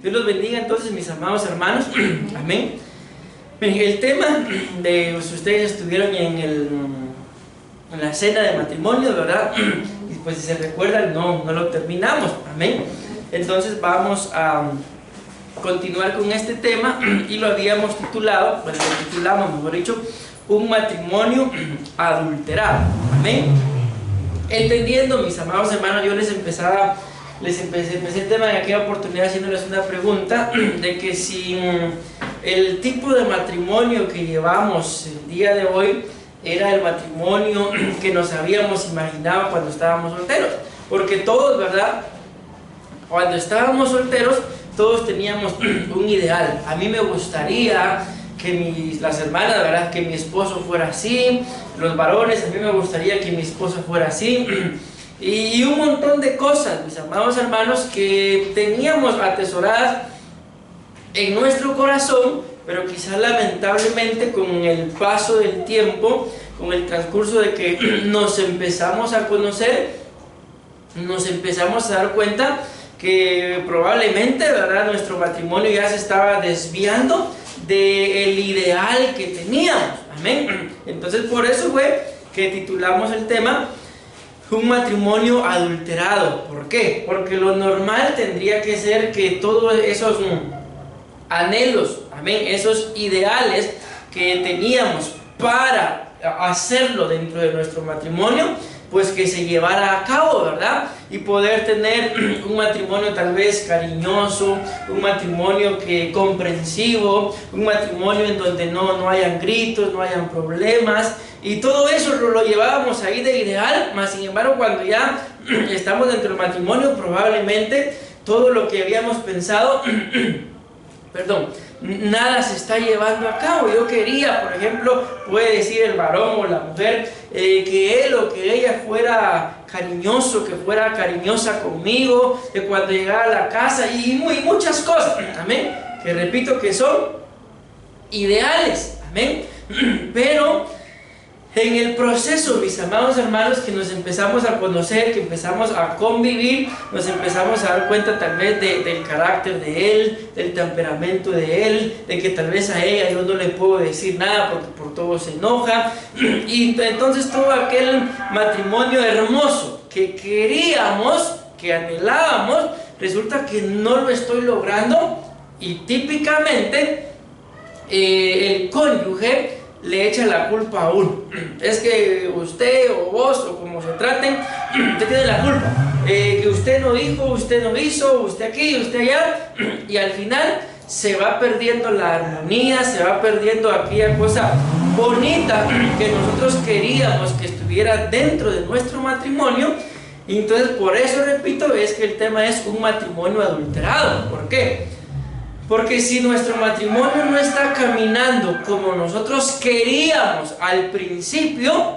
Dios los bendiga entonces, mis amados hermanos. Amén. El tema de ustedes estuvieron en la cena de matrimonio, ¿verdad? Y pues si se recuerdan, no lo terminamos. Amén. Entonces vamos a continuar con este tema y lo habíamos titulado, pues lo titulamos, mejor dicho, un matrimonio adulterado. Amén. Entendiendo, mis amados hermanos, yo les empecé el tema en aquella oportunidad haciéndoles una pregunta de que si el tipo de matrimonio que llevamos el día de hoy era el matrimonio que nos habíamos imaginado cuando estábamos solteros, porque todos, ¿verdad? Cuando estábamos solteros todos teníamos un ideal. A mí me gustaría que las hermanas, ¿verdad?, que mi esposo fuera así, los varones, a mí me gustaría que mi esposa fuera así, y un montón de cosas, mis amados hermanos, que teníamos atesoradas en nuestro corazón, pero quizás lamentablemente con el paso del tiempo, con el transcurso de que nos empezamos a conocer, nos empezamos a dar cuenta que probablemente, ¿verdad?, nuestro matrimonio ya se estaba desviando del ideal que teníamos. Amén. Entonces por eso fue que titulamos el tema un matrimonio adulterado. ¿Por qué? Porque lo normal tendría que ser que todos esos anhelos, amén, esos ideales que teníamos para hacerlo dentro de nuestro matrimonio, pues que se llevara a cabo, ¿verdad? Y poder tener un matrimonio tal vez cariñoso, un matrimonio comprensivo, un matrimonio en donde no hayan gritos, no hayan problemas, y todo eso lo llevábamos ahí de ideal. Mas sin embargo, cuando ya estamos dentro del matrimonio, probablemente todo lo que habíamos pensado nada se está llevando a cabo. Yo quería, por ejemplo, puede decir el varón o la mujer, que él o que ella fuera cariñoso, que fuera cariñosa conmigo, que cuando llegara a la casa, y muchas cosas, amén, que repito que son ideales, amén. Pero en el proceso, mis amados hermanos, que nos empezamos a conocer, que empezamos a convivir, nos empezamos a dar cuenta tal vez del carácter de él, del temperamento de él, de que tal vez a ella yo no le puedo decir nada porque por todo se enoja, y entonces todo aquel matrimonio hermoso que queríamos, que anhelábamos, resulta que no lo estoy logrando, y típicamente el cónyuge le echa la culpa a uno. Es que usted o vos o como se traten, usted tiene la culpa, que usted no dijo, usted no hizo, usted aquí, usted allá, y al final se va perdiendo la armonía, se va perdiendo aquella cosa bonita que nosotros queríamos que estuviera dentro de nuestro matrimonio. Y entonces por eso, repito, es que el tema es un matrimonio adulterado. ¿Por qué? Porque si nuestro matrimonio no está caminando como nosotros queríamos al principio,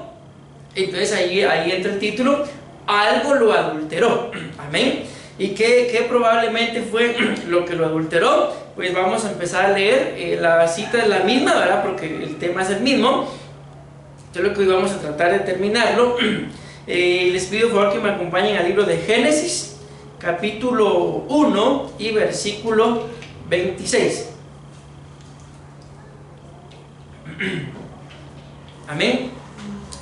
entonces ahí entra el título, algo lo adulteró. Amén. ¿Y qué probablemente fue lo que lo adulteró? Pues vamos a empezar a leer, la cita es la misma, ¿verdad?, porque el tema es el mismo. Entonces lo que hoy vamos a tratar de terminarlo. Les pido por favor que me acompañen al libro de Génesis, capítulo 1 y versículo 26. Amén.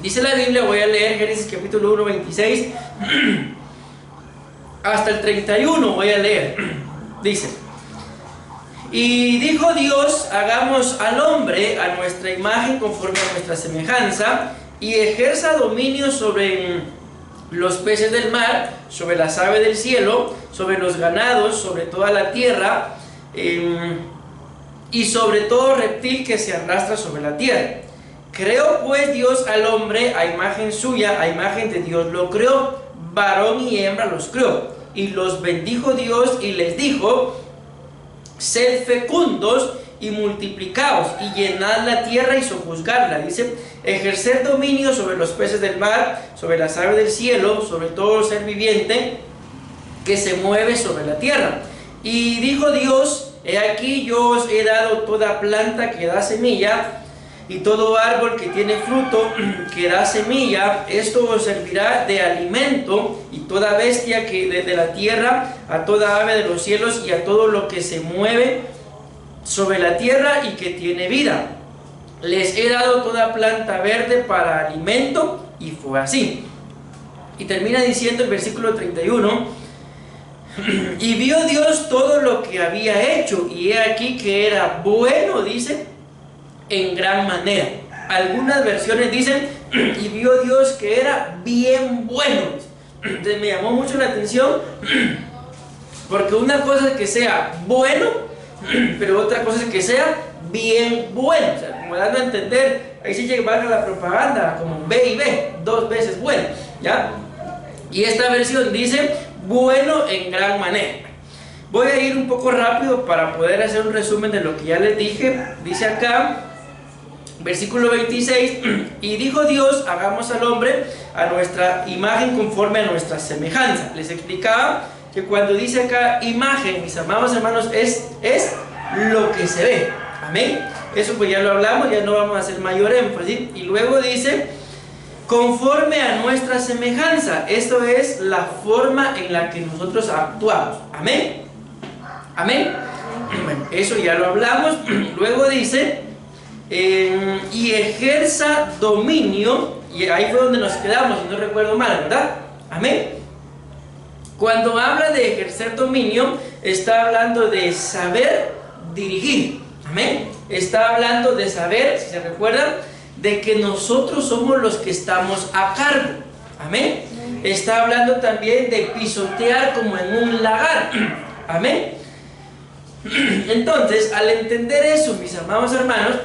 Dice la Biblia, voy a leer Génesis capítulo 1, 26 hasta el 31, voy a leer. Dice: y dijo Dios, hagamos al hombre a nuestra imagen conforme a nuestra semejanza, y ejerza dominio sobre los peces del mar, sobre las aves del cielo, sobre los ganados, sobre toda la tierra, y sobre todo reptil que se arrastra sobre la tierra. Creó pues Dios al hombre a imagen suya, a imagen de Dios lo creó, varón y hembra los creó, y los bendijo Dios y les dijo: sed fecundos y multiplicaos y llenad la tierra y sojuzgadla. Dice: ejercer dominio sobre los peces del mar, sobre las aves del cielo, sobre todo ser viviente que se mueve sobre la tierra. Y dijo Dios: he aquí yo os he dado toda planta que da semilla y todo árbol que tiene fruto, que da semilla, esto os servirá de alimento, y toda bestia que de la tierra, a toda ave de los cielos y a todo lo que se mueve sobre la tierra y que tiene vida. Les he dado toda planta verde para alimento, y fue así. Y termina diciendo el versículo 31, y vio Dios todo lo que había hecho, y he aquí que era bueno, dice, en gran manera. Algunas versiones dicen, y vio Dios que era bien bueno. Entonces me llamó mucho la atención, porque una cosa es que sea bueno, pero otra cosa es que sea bien bueno. O sea, como dando a entender, ahí sí llega la propaganda, como B y B, 2 veces bueno, ¿ya? Y esta versión dice, bueno en gran manera. Voy a ir un poco rápido para poder hacer un resumen de lo que ya les dije. Dice acá, versículo 26, y dijo Dios, hagamos al hombre a nuestra imagen conforme a nuestra semejanza. Les explicaba que cuando dice acá imagen, mis amados hermanos, es lo que se ve. Amén. Eso pues ya lo hablamos, ya no vamos a hacer mayor énfasis. Y luego dice, conforme a nuestra semejanza. Esto es la forma en la que nosotros actuamos. Amén. Amén. Bueno, eso ya lo hablamos. Luego dice, y ejerza dominio, y ahí fue donde nos quedamos, si no recuerdo mal, ¿verdad? Amén. Cuando habla de ejercer dominio, está hablando de saber dirigir. Amén. Está hablando de saber, si se recuerdan, de que nosotros somos los que estamos a cargo. Amén. Está hablando también de pisotear como en un lagar. Amén. Entonces, al entender eso, mis amados hermanos,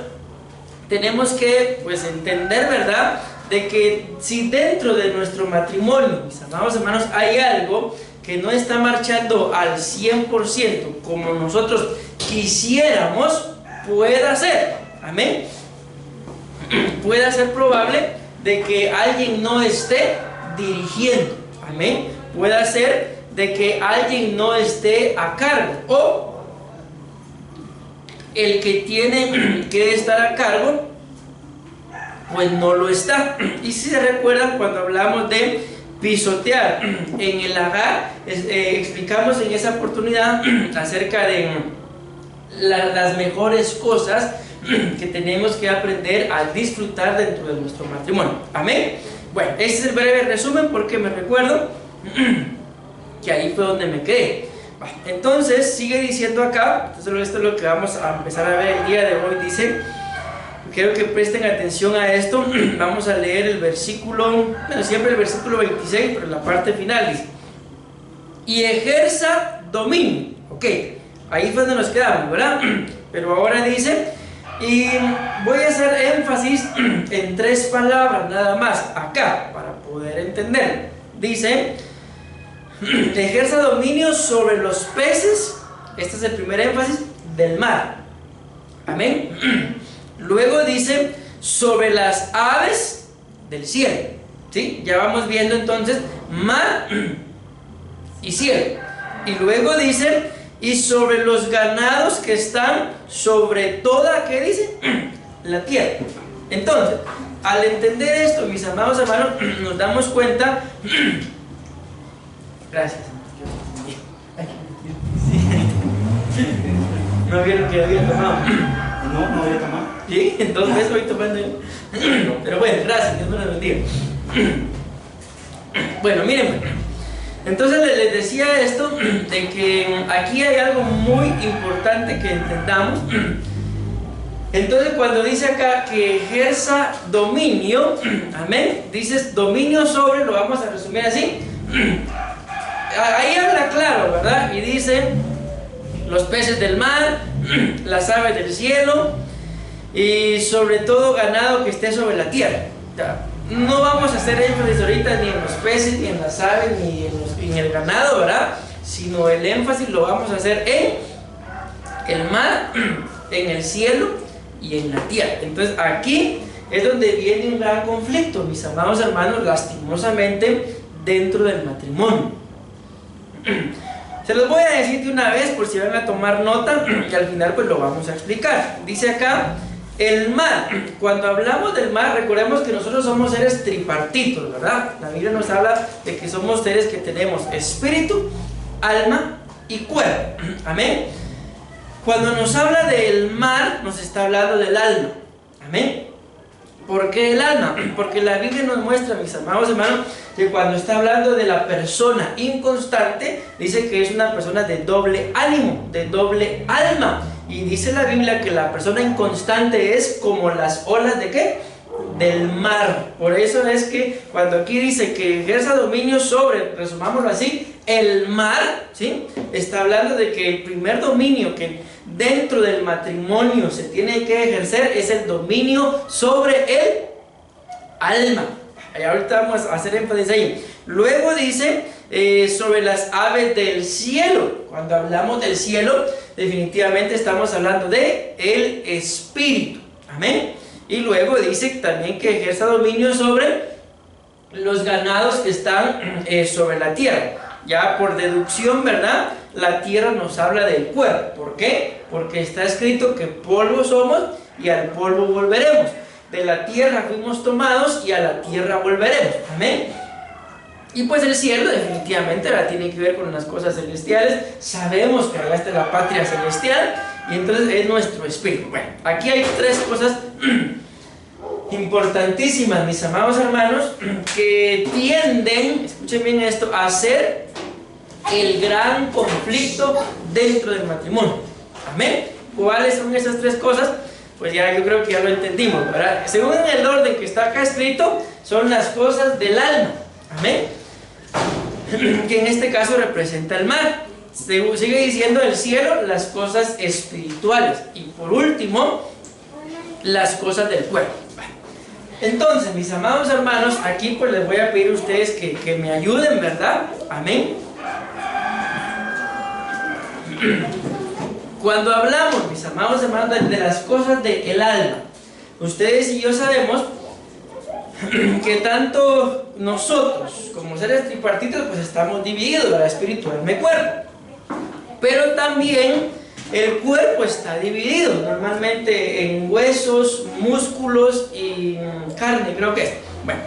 tenemos que pues entender, ¿verdad?, de que si dentro de nuestro matrimonio, mis amados hermanos, hay algo que no está marchando al 100% como nosotros quisiéramos, pueda ser, amén, pueda ser probable de que alguien no esté dirigiendo, amén, pueda ser de que alguien no esté a cargo, o el que tiene que estar a cargo pues no lo está. Y si se recuerdan, cuando hablamos de pisotear en el lagar, explicamos en esa oportunidad acerca de las mejores cosas que tenemos que aprender a disfrutar dentro de nuestro matrimonio. Amén. Bueno, este es el breve resumen porque me recuerdo que ahí fue donde me quedé. Entonces sigue diciendo acá, entonces esto es lo que vamos a empezar a ver el día de hoy. Dice, quiero que presten atención a esto. Vamos a leer el versículo, bueno, siempre el versículo 26, pero la parte final dice, y ejerza dominio. Ok, ahí fue donde nos quedamos, ¿verdad? Pero ahora dice, y voy a hacer énfasis en 3 palabras nada más acá para poder entender. Dice, ejerza dominio sobre los peces, este es el primer énfasis, del mar. Amén. Luego dice, sobre las aves del cielo. ¿Sí? Ya vamos viendo entonces mar y cielo. Y luego dice, y sobre los ganados que están sobre toda, ¿qué dice? La tierra. Entonces, al entender esto, mis amados hermanos, nos damos cuenta. Gracias. ¿No vieron que había tomado? No había tomado. Sí, entonces estoy tomando. Pero bueno, gracias, Dios me lo bendiga. Bueno, miren, entonces les decía esto, de que aquí hay algo muy importante que entendamos. Entonces cuando dice acá que ejerza dominio, amén, dices dominio sobre, lo vamos a resumir así. Ahí habla claro, ¿verdad? Y dice los peces del mar, las aves del cielo y sobre todo ganado que esté sobre la tierra. No vamos a hacer énfasis ahorita ni en los peces, ni en las aves, ni en el ganado, ¿verdad? Sino el énfasis lo vamos a hacer en el mar, en el cielo y en la tierra. Entonces aquí es donde viene un gran conflicto, mis amados hermanos, lastimosamente dentro del matrimonio. Se los voy a decir de una vez por si van a tomar nota y al final pues lo vamos a explicar. Dice acá El mar, cuando hablamos del mar, recordemos que nosotros somos seres tripartitos, ¿verdad? La Biblia nos habla de que somos seres que tenemos espíritu, alma y cuerpo. Amén. Cuando nos habla del mar, nos está hablando del alma. Amén. ¿Por qué el alma? Porque la Biblia nos muestra, mis amados hermanos, que cuando está hablando de la persona inconstante, dice que es una persona de doble ánimo, de doble alma. Y dice la Biblia que la persona inconstante es como las olas ¿de qué? Del mar. Por eso es que cuando aquí dice que ejerza dominio sobre, resumámoslo así, el mar, ¿sí? Está hablando de que el primer dominio que dentro del matrimonio se tiene que ejercer es el dominio sobre el alma. Y ahorita vamos a hacer énfasis ahí. Luego dice sobre las aves del cielo. Cuando hablamos del cielo, definitivamente estamos hablando de el espíritu. Amén. Y luego dice también que ejerza dominio sobre los ganados que están sobre la tierra. Ya por deducción, ¿verdad? La tierra nos habla del cuerpo. ¿Por qué? Porque está escrito que polvo somos y al polvo volveremos. De la tierra fuimos tomados y a la tierra volveremos. Amén. Y pues el cielo definitivamente tiene que ver con las cosas celestiales. Sabemos que allá está la patria celestial y entonces es nuestro espíritu. Bueno, aquí hay tres cosas importantísimas, mis amados hermanos, que tienden, escuchen bien esto, a ser el gran conflicto dentro del matrimonio. Amén. ¿Cuáles son esas tres cosas? Pues ya yo creo que ya lo entendimos, ¿verdad? Según el orden que está acá escrito, son las cosas del alma. Amén. Que en este caso representa el mar. Sigue diciendo el cielo, las cosas espirituales. Y por último, las cosas del cuerpo. Entonces, mis amados hermanos, aquí pues les voy a pedir a ustedes que me ayuden, ¿verdad? Amén. Cuando hablamos, mis amados hermanos, de las cosas del alma, ustedes y yo sabemos que tanto nosotros como seres tripartitos pues estamos divididos, ¿verdad? Espíritu, alma y cuerpo. Pero también el cuerpo está dividido normalmente en huesos, músculos y carne, creo que es. Bueno,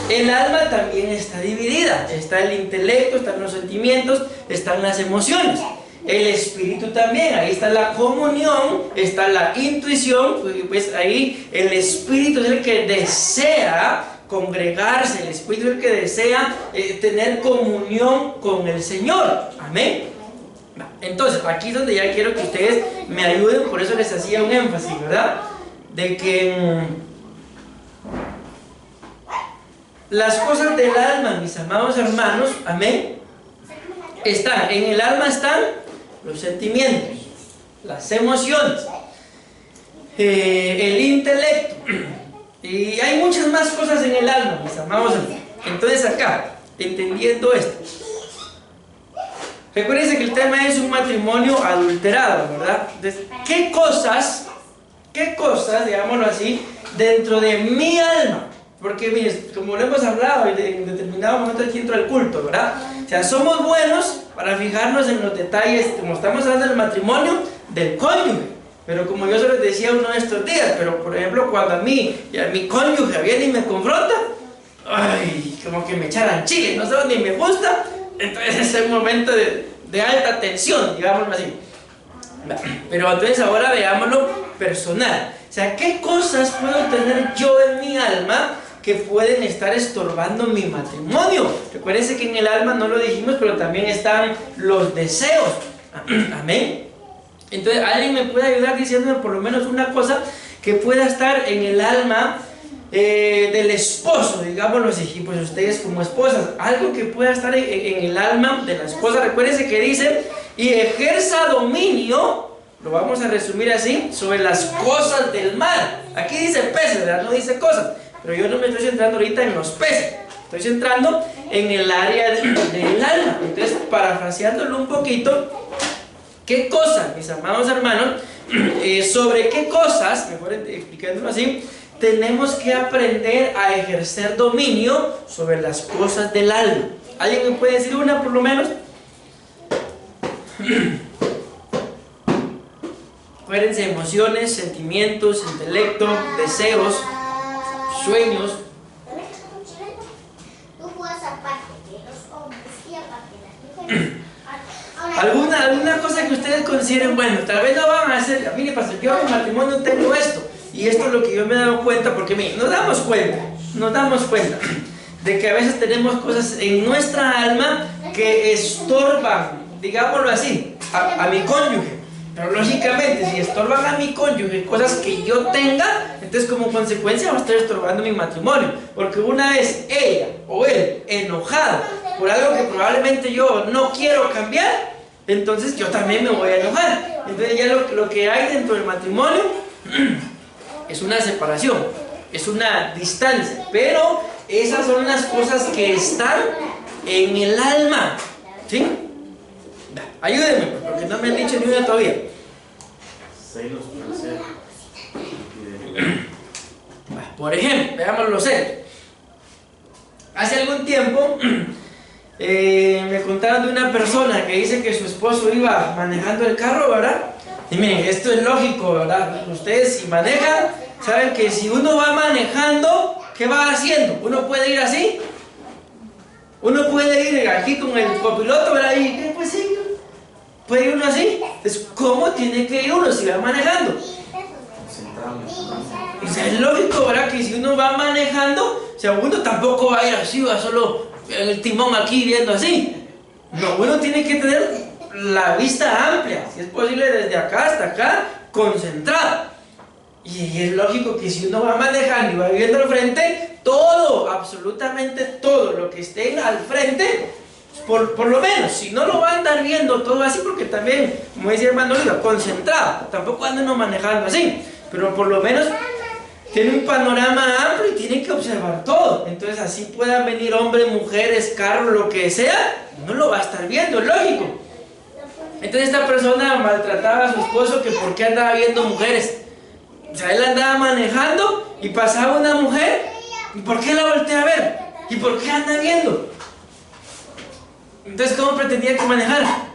el alma también está dividida. Está el intelecto, están los sentimientos, están las emociones. El espíritu también, ahí está la comunión, está la intuición, pues ahí el espíritu es el que desea congregarse, el espíritu es el que desea tener comunión con el Señor. Amén. Entonces, aquí es donde ya quiero que ustedes me ayuden, por eso les hacía un énfasis, ¿verdad? De que las cosas del alma, mis amados hermanos, amén, están, en el alma están los sentimientos, las emociones, el intelecto, y hay muchas más cosas en el alma, mis amados hermanos. Entonces acá, entendiendo esto, recuérdense que el tema es un matrimonio adulterado, ¿verdad? Entonces, ¿qué cosas, digámoslo así, dentro de mi alma? Porque, miren, como lo hemos hablado en determinado momento aquí dentro del culto, ¿verdad? O sea, somos buenos para fijarnos en los detalles, como estamos hablando del matrimonio, del cónyuge. Pero como yo se los decía uno de estos días, pero por ejemplo, cuando a mí y a mi cónyuge viene y me confronta, ay, como que me echaran chile, no sé ni me gusta. Entonces es un momento de alta tensión, digámoslo así. Pero entonces ahora veámoslo personal. O sea, ¿qué cosas puedo tener yo en mi alma que pueden estar estorbando mi matrimonio? Recuérdense que en el alma no lo dijimos, pero también están los deseos. Amén. Entonces, ¿alguien me puede ayudar diciéndome por lo menos una cosa que pueda estar en el alma del esposo, digámoslo así? Y pues ustedes como esposas, algo que pueda estar en el alma de la esposa. Recuérdense que dice, y ejerza dominio, lo vamos a resumir así, sobre las cosas del mar. Aquí dice peces, ¿verdad? No dice cosas. Pero yo no me estoy centrando ahorita en los peces. Estoy centrando en el área del alma. Entonces, parafraseándolo un poquito, ¿qué cosas, mis amados hermanos, sobre qué cosas, mejor explicándolo así, tenemos que aprender a ejercer dominio sobre las cosas del alma? ¿Alguien me puede decir una por lo menos? Acuérdense, emociones, sentimientos, intelecto, deseos, sueños. ¿Alguna cosa que ustedes consideren, bueno, tal vez no van a hacer? Mire, pastor, yo en mi matrimonio tengo esto, y esto es lo que yo me he dado cuenta, porque mire, nos damos cuenta de que a veces tenemos cosas en nuestra alma que estorban, digámoslo así, a mi cónyuge. Pero lógicamente, si estorban a mi cónyuge cosas que yo tenga, entonces como consecuencia va a estar estorbando mi matrimonio. Porque una vez ella o él enojado por algo que probablemente yo no quiero cambiar, entonces yo también me voy a enojar. Entonces ya lo que hay dentro del matrimonio es una separación, es una distancia. Pero esas son las cosas que están en el alma, ¿sí? Ayúdenme, porque no me han dicho ni una todavía. Celos, placer. Por ejemplo, veámoslo serio. Hace algún tiempo me contaron de una persona que dice que su esposo iba manejando el carro, ¿verdad? Y miren, esto es lógico, ¿verdad? Ustedes si manejan, saben que si uno va manejando, ¿qué va haciendo? Uno puede ir así. Uno puede ir aquí con el copiloto, ¿verdad? Y pues sí, puede ir uno así. Entonces, ¿cómo tiene que ir uno si va manejando? O sea, es lógico, ¿verdad? Que si uno va manejando, o sea, uno tampoco va a ir así, va solo en el timón aquí viendo así. No, uno tiene que tener la vista amplia, si es posible desde acá hasta acá, concentrado. Y es lógico que si uno va manejando y va viendo al frente, todo, absolutamente todo lo que esté al frente, por lo menos, si no lo va a andar viendo todo así, porque también, como decía hermano Oliva, concentrado, tampoco anda uno manejando así, pero por lo menos tiene un panorama amplio y tiene que observar todo. Entonces así puedan venir hombres, mujeres, carros, lo que sea, no lo va a estar viendo, es lógico. Entonces esta persona maltrataba a su esposo que por qué andaba viendo mujeres. O sea, él andaba manejando y pasaba una mujer, ¿y por qué la voltea a ver? ¿Y por qué anda viendo? Entonces, ¿cómo pretendía que manejara?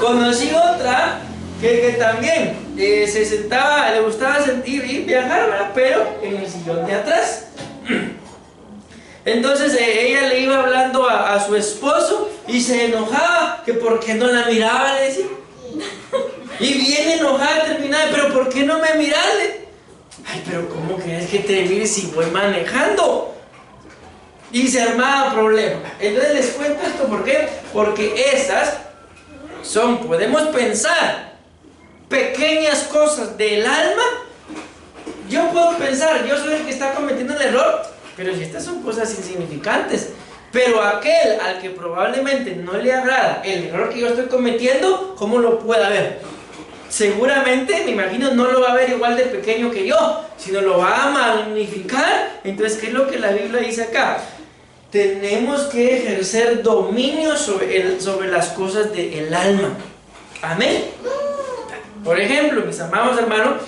Conocí otra que también se sentaba, le gustaba sentir y viajar, ¿verdad? Pero en el sillón de atrás. Entonces ella le iba hablando a su esposo y se enojaba que por qué no la miraba, le decía. Y bien enojada terminaba, pero ¿por qué no me miraste? Ay, pero ¿cómo querés que te mire si voy manejando? Y se armaba problema. Entonces les cuento esto, ¿por qué? Porque esas son, podemos pensar, pequeñas cosas del alma. Yo puedo pensar, yo soy el que está cometiendo el error, pero si estas son cosas insignificantes. Pero aquel al que probablemente no le agrada el error que yo estoy cometiendo, ¿cómo lo pueda ver? Seguramente, me imagino, no lo va a ver igual de pequeño que yo, sino lo va a magnificar. Entonces, ¿qué es lo que la Biblia dice acá? Tenemos que ejercer dominio sobre las cosas del alma. Amén. Por ejemplo, mis amados hermanos,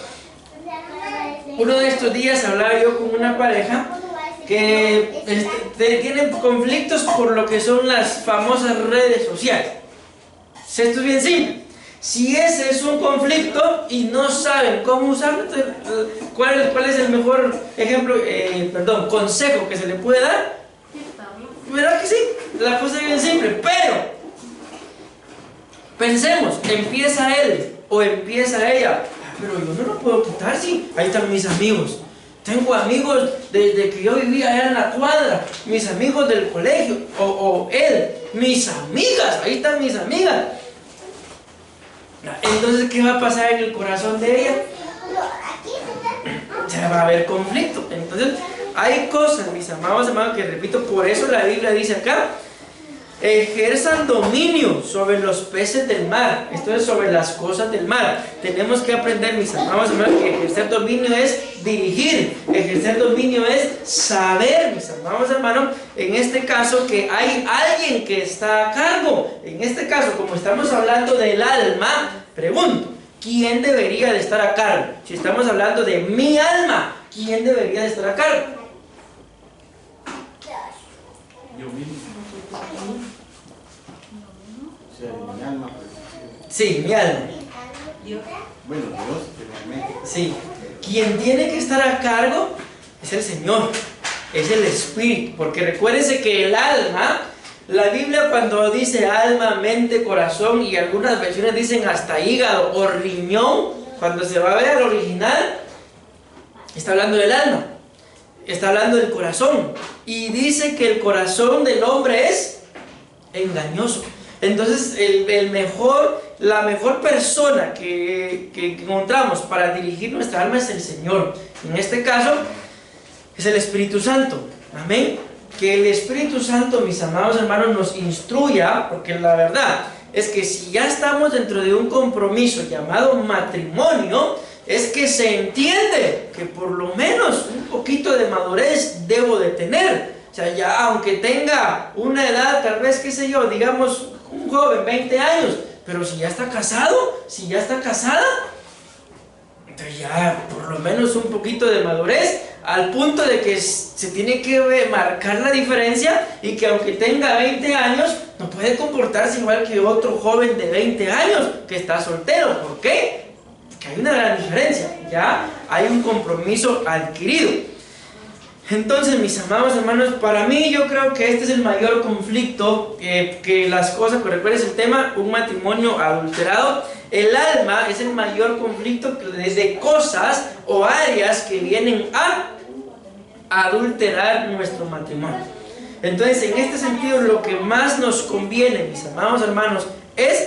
uno de estos días hablaba yo con una pareja que tienen conflictos por lo que son las famosas redes sociales. Esto es bien simple. Si ese es un conflicto y no saben cómo usarlo, ¿cuál es el mejor ejemplo, consejo que se le puede dar? ¿Verdad que sí? La cosa es bien simple, pero pensemos, empieza él o empieza ella. Pero yo no lo puedo quitar, sí. Ahí están mis amigos. Tengo amigos desde que yo vivía allá en la cuadra, mis amigos del colegio, o él, mis amigas, ahí están mis amigas. Entonces, ¿qué va a pasar en el corazón de ella? Se va a haber conflicto. Entonces, hay cosas, mis amados hermanos, que repito, por eso la Biblia dice acá, ejerzan dominio sobre los peces del mar. Esto es sobre las cosas del mar. Tenemos que aprender, mis amados hermanos, que ejercer dominio es dirigir, ejercer dominio es saber, mis amados hermanos, en este caso que hay alguien que está a cargo. En este caso, como estamos hablando del alma, pregunto, ¿quién debería de estar a cargo? Si estamos hablando de mi alma, ¿quién debería de estar a cargo? Yo mismo. O sea, de mi alma, Sí, mi alma. Dios. Bueno, Dios, primeramente. Sí. Quien tiene que estar a cargo es el Señor, es el Espíritu, porque recuérdense que el alma, la Biblia cuando dice alma, mente, corazón, y algunas versiones dicen hasta hígado o riñón, cuando se va a ver al original, está hablando del alma, está hablando del corazón, y dice que el corazón del hombre es engañoso. Entonces la mejor persona que encontramos para dirigir nuestra alma es el Señor. En este caso es el Espíritu Santo. Amén. Que el Espíritu Santo, mis amados hermanos, nos instruya, porque la verdad es que si ya estamos dentro de un compromiso llamado matrimonio, es que se entiende que por lo menos un poquito de madurez debo de tener. O sea, ya aunque tenga una edad, tal vez, qué sé yo, digamos, un joven, 20 años, pero si ya está casado, si ya está casada, entonces ya por lo menos un poquito de madurez, al punto de que se tiene que marcar la diferencia y que aunque tenga 20 años, no puede comportarse igual que otro joven de 20 años que está soltero. ¿Por qué? Porque hay una gran diferencia, ya hay un compromiso adquirido. Entonces, mis amados hermanos, para mí yo creo que este es el mayor conflicto, que las cosas, pero recuerden el tema, un matrimonio adulterado. El alma es el mayor conflicto de cosas o áreas que vienen a adulterar nuestro matrimonio. Entonces, en este sentido, lo que más nos conviene, mis amados hermanos, es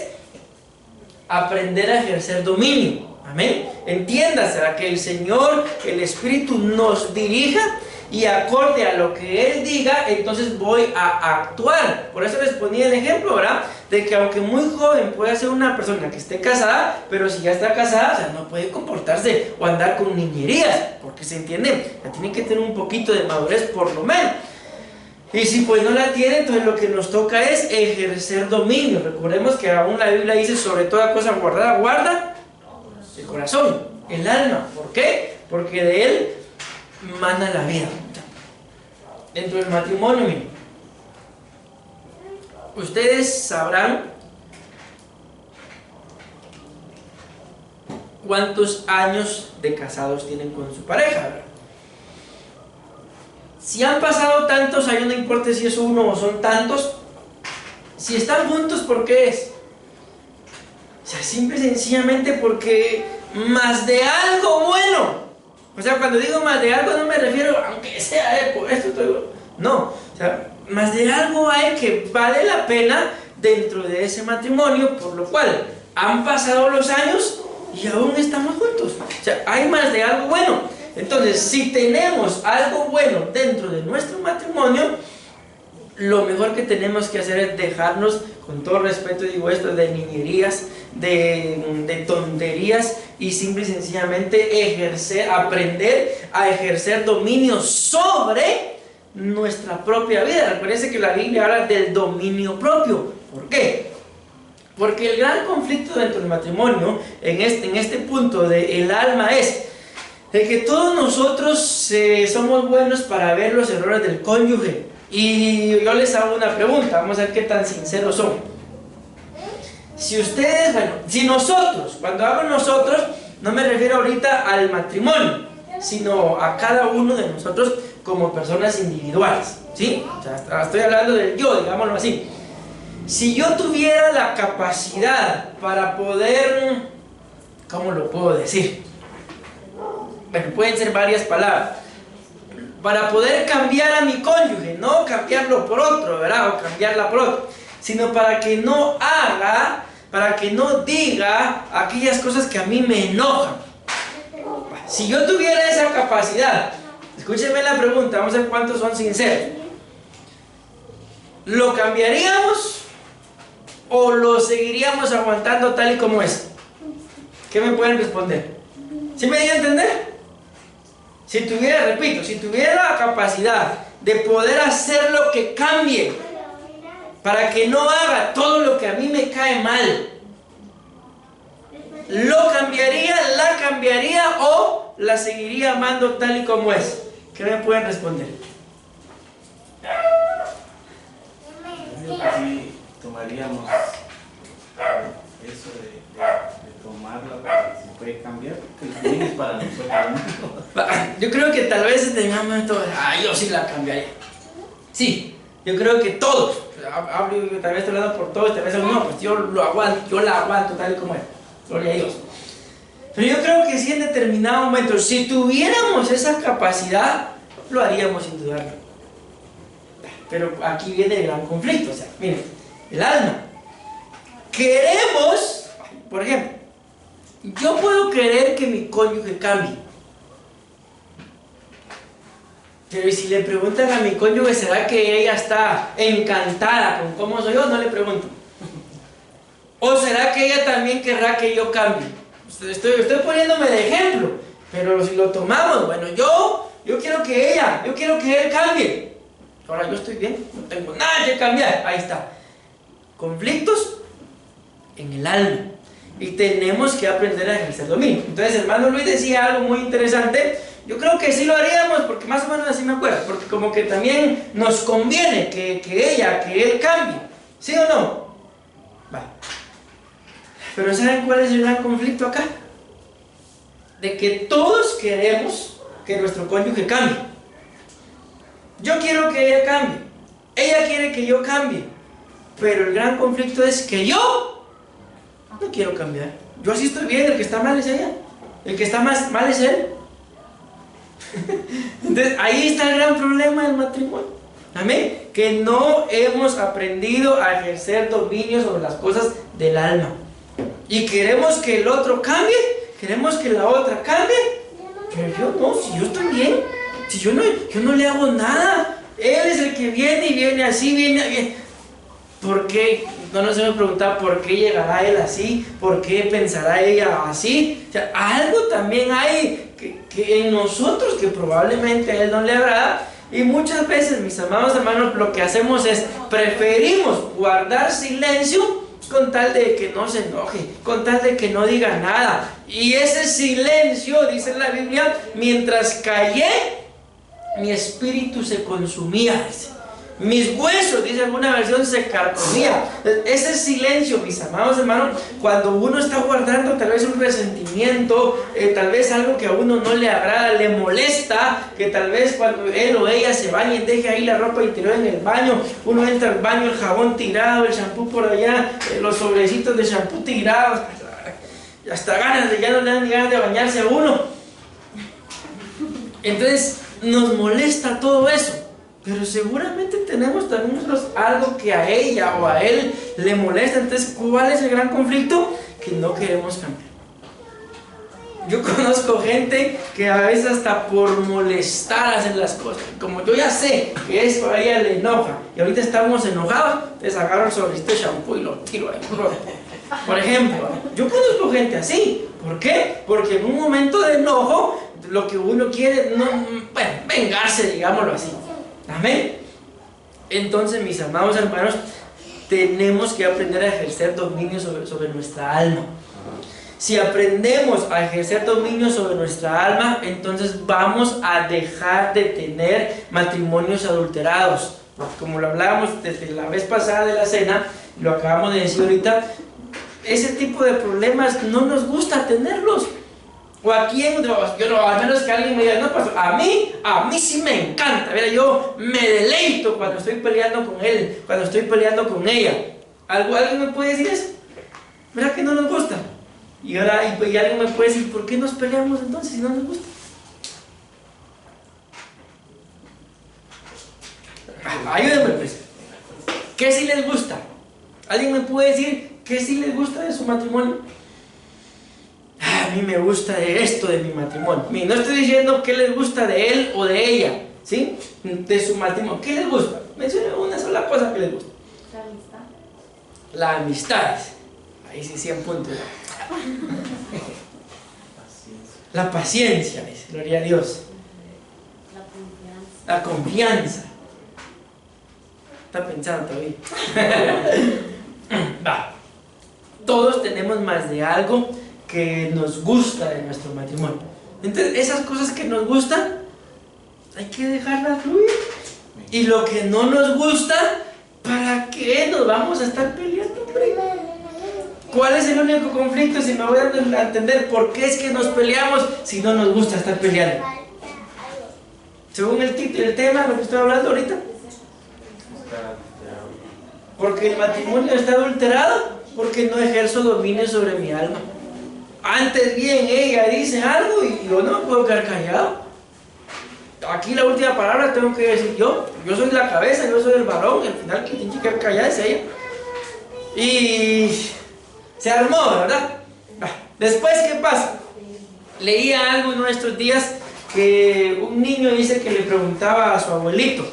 aprender a ejercer dominio. Amén. Entiéndase a que el Señor, el Espíritu nos dirija, y acorde a lo que Él diga, entonces voy a actuar. Por eso les ponía el ejemplo, ¿verdad? De que aunque muy joven puede ser una persona que esté casada, pero si ya está casada, o sea, no puede comportarse o andar con niñerías, porque se entiende, ya tiene que tener un poquito de madurez por lo menos. Y si pues no la tiene, entonces lo que nos toca es ejercer dominio. Recordemos que aún la Biblia dice, sobre toda cosa guardada, guarda el corazón, el alma. ¿Por qué? Porque de él mana la vida. Dentro del matrimonio, miren, ustedes sabrán cuántos años de casados tienen con su pareja, ¿verdad? Si han pasado tantos años, no importa si es uno o son tantos, si están juntos, ¿por qué es? O sea, simple y sencillamente porque más de algo bueno. O sea, cuando digo más de algo no me refiero, aunque sea por esto, no. O sea, más de algo hay que vale la pena dentro de ese matrimonio, por lo cual han pasado los años y aún estamos juntos. O sea, hay más de algo bueno. Entonces, si tenemos algo bueno dentro de nuestro matrimonio, lo mejor que tenemos que hacer es dejarnos, con todo respeto digo esto, de niñerías, de tonterías, y simple y sencillamente aprender a ejercer dominio sobre nuestra propia vida. Recuerden que la Biblia habla del dominio propio. ¿Por qué? Porque el gran conflicto dentro del matrimonio, en este punto del alma, es de que todos nosotros somos buenos para ver los errores del cónyuge. Y yo les hago una pregunta, vamos a ver qué tan sinceros son. Si ustedes, si nosotros, cuando hablo nosotros, no me refiero ahorita al matrimonio, sino a cada uno de nosotros como personas individuales, ¿sí? O sea, estoy hablando del yo, digámoslo así. Si yo tuviera la capacidad para poder, ¿cómo lo puedo decir? Bueno, pueden ser varias palabras. Para poder cambiar a mi cónyuge, no cambiarlo por otro, ¿verdad? O cambiarla por otro, sino para que no haga, para que no diga aquellas cosas que a mí me enojan. Si yo tuviera esa capacidad, escúchenme la pregunta, vamos a ver cuántos son sinceros. ¿Lo cambiaríamos o lo seguiríamos aguantando tal y como es? ¿Qué me pueden responder? ¿Sí me di a entender? Si tuviera, repito, si tuviera la capacidad de poder hacer lo que cambie para que no haga todo lo que a mí me cae mal, ¿lo cambiaría, la cambiaría o la seguiría amando tal y como es? ¿Qué me pueden responder? Yo creo que sí tomaríamos eso de puede cambiar, porque el bien es para nosotros. Yo creo que tal vez tengamos todo, yo sí la cambiaría. Sí, yo creo que todos, hablo, tal vez estoy hablando por todos, tal vez no, pues yo lo aguanto, yo la aguanto tal y como es, gloria a Dios. Pero yo creo que sí en determinado momento, si tuviéramos esa capacidad, lo haríamos sin dudarlo. Pero aquí viene el gran conflicto, o sea, miren, el alma. Queremos, por ejemplo, yo puedo querer que mi cónyuge cambie. Pero si le preguntan a mi cónyuge, ¿será que ella está encantada con cómo soy yo? No le pregunto. ¿O será que ella también querrá que yo cambie? Estoy poniéndome de ejemplo, pero si lo tomamos, bueno, yo quiero que él cambie. Ahora yo estoy bien, no tengo nada que cambiar. Ahí está. Conflictos en el alma. Y tenemos que aprender a ejercer dominio. Entonces, hermano Luis decía algo muy interesante. Yo creo que sí lo haríamos, porque más o menos así me acuerdo. Porque como que también nos conviene que él cambie. ¿Sí o no? Va. Pero ¿saben cuál es el gran conflicto acá? De que todos queremos que nuestro cónyuge cambie. Yo quiero que ella cambie. Ella quiere que yo cambie. Pero el gran conflicto es que yo no quiero cambiar. Yo así estoy bien, el que está mal es ella. El que está mal es él. Entonces ahí está el gran problema del matrimonio. Amén. Que no hemos aprendido a ejercer dominio sobre las cosas del alma. Y queremos que el otro cambie, queremos que la otra cambie. Pero yo no, si yo estoy bien, si yo no le hago nada. Él es el que viene y viene así, viene. ¿Por qué? No nos hemos preguntado por qué llegará él así, por qué pensará ella así. O sea, algo también hay que en nosotros que probablemente a él no le agrada. Y muchas veces, mis amados hermanos, lo que hacemos es preferimos guardar silencio con tal de que no se enoje, con tal de que no diga nada. Y ese silencio, dice la Biblia, mientras callé, mi espíritu se consumía. Mis huesos, dice alguna versión, se carcomía. Ese silencio, mis amados hermanos, cuando uno está guardando tal vez un resentimiento, tal vez algo que a uno no le agrada, le molesta, que tal vez cuando él o ella se bañe y deje ahí la ropa interior en el baño, uno entra al baño, el jabón tirado, el shampoo por allá, los sobrecitos de shampoo tirados, hasta ya no le dan ni ganas de bañarse a uno. Entonces nos molesta todo eso. Pero seguramente tenemos también nosotros algo que a ella o a él le molesta. Entonces, ¿cuál es el gran conflicto? Que no queremos cambiar. Yo conozco gente que a veces hasta por molestar hacen las cosas. Como yo ya sé que eso a ella le enoja y ahorita estamos enojados, entonces agarro el sobrecito de shampoo y lo tiro ahí. Por ejemplo, yo conozco gente así. ¿Por qué? Porque en un momento de enojo lo que uno quiere, vengarse, digámoslo así. Amén. Entonces, mis amados hermanos, tenemos que aprender a ejercer dominio sobre nuestra alma. Si aprendemos a ejercer dominio sobre nuestra alma, entonces vamos a dejar de tener matrimonios adulterados. Como lo hablábamos desde la vez pasada de la cena, lo acabamos de decir ahorita, ese tipo de problemas no nos gusta tenerlos. O a quién, yo no, a menos que alguien me diga, no, pastor, a mí sí me encanta, ¿verdad? Yo me deleito cuando estoy peleando con él, cuando estoy peleando con ella. ¿Alguien me puede decir eso? ¿Verdad que no nos gusta? Y ahora y alguien me puede decir, ¿por qué nos peleamos entonces si no nos gusta? Ayúdenme pues. ¿Qué sí les gusta? ¿Alguien me puede decir qué sí les gusta de su matrimonio? A mí me gusta esto de mi matrimonio. No estoy diciendo qué les gusta de él o de ella, ¿sí? De su matrimonio. ¿Qué les gusta? Mencione una sola cosa que les gusta. La amistad. La amistad. Ahí sí 100 puntos. La paciencia, dice, gloria a Dios. La confianza. Está pensando todavía. Va. Todos tenemos más de algo que nos gusta de nuestro matrimonio. Entonces, esas cosas que nos gustan, hay que dejarlas fluir. Y lo que no nos gusta, ¿para qué nos vamos a estar peleando? ¿Cuál es el único conflicto? Si me voy a entender por qué es que nos peleamos si no nos gusta estar peleando. Según el título, el tema, lo que estoy hablando ahorita. Porque el matrimonio está adulterado, porque no ejerzo dominio sobre mi alma. Antes bien ella dice algo y yo no me puedo quedar callado. Aquí la última palabra tengo que decir yo. Yo soy la cabeza, yo soy el varón. Al final quien tiene que quedar callada es ella. Y se armó, ¿verdad? Después, ¿qué pasa? Leía algo en nuestros días que un niño dice que le preguntaba a su abuelito.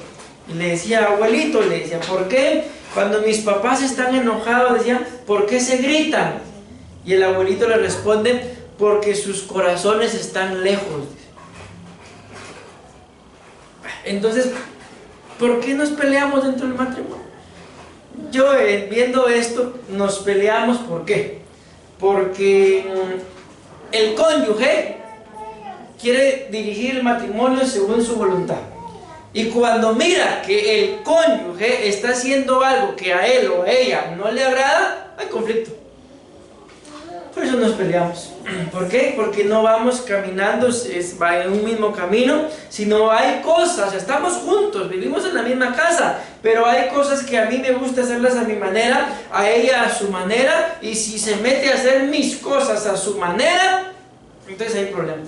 Y le decía, abuelito, le decía, ¿por qué cuando mis papás están enojados, decía, ¿por qué se gritan? Y el abuelito le responde, porque sus corazones están lejos. Entonces, ¿por qué nos peleamos dentro del matrimonio? Yo viendo esto, nos peleamos, ¿por qué? Porque el cónyuge quiere dirigir el matrimonio según su voluntad. Y cuando mira que el cónyuge está haciendo algo que a él o a ella no le agrada, hay conflicto. Por eso nos peleamos. ¿Por qué? Porque no vamos caminando en un mismo camino, sino hay cosas, estamos juntos, vivimos en la misma casa, pero hay cosas que a mí me gusta hacerlas a mi manera, a ella a su manera, y si se mete a hacer mis cosas a su manera, entonces hay problema.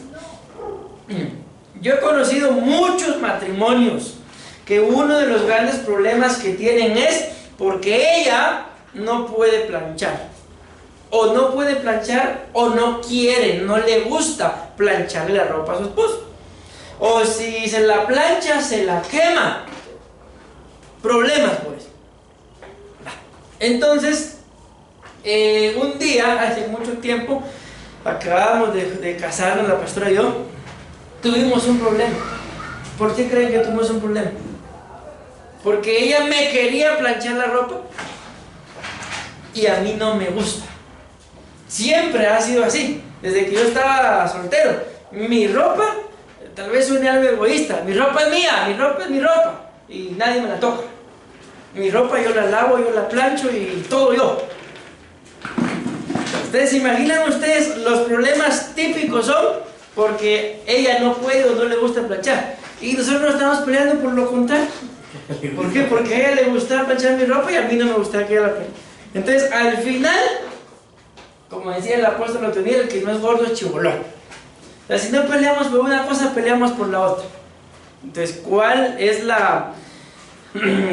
Yo he conocido muchos matrimonios que uno de los grandes problemas que tienen es porque ella no puede planchar. O no puede planchar o no quiere, no le gusta plancharle la ropa a su esposo. O si se la plancha, se la quema. Problemas pues. Entonces, un día, hace mucho tiempo, acabábamos de casarnos la pastora y yo, tuvimos un problema. ¿Por qué creen que tuvimos un problema? Porque ella me quería planchar la ropa y a mí no me gusta. Siempre ha sido así, desde que yo estaba soltero. Mi ropa, tal vez suene algo egoísta, mi ropa es mía, mi ropa es mi ropa y nadie me la toca. Mi ropa yo la lavo, yo la plancho y todo yo. Ustedes se imaginan los problemas típicos son porque ella no puede o no le gusta planchar. Y nosotros nos estamos peleando por lo contrario. ¿Por qué? Porque a ella le gusta planchar mi ropa y a mí no me gusta que ella la planche. Entonces, al final, como decía el apóstol Otoniel, el que no es gordo es chibolón. O sea, si no peleamos por una cosa, peleamos por la otra. Entonces, ¿cuál es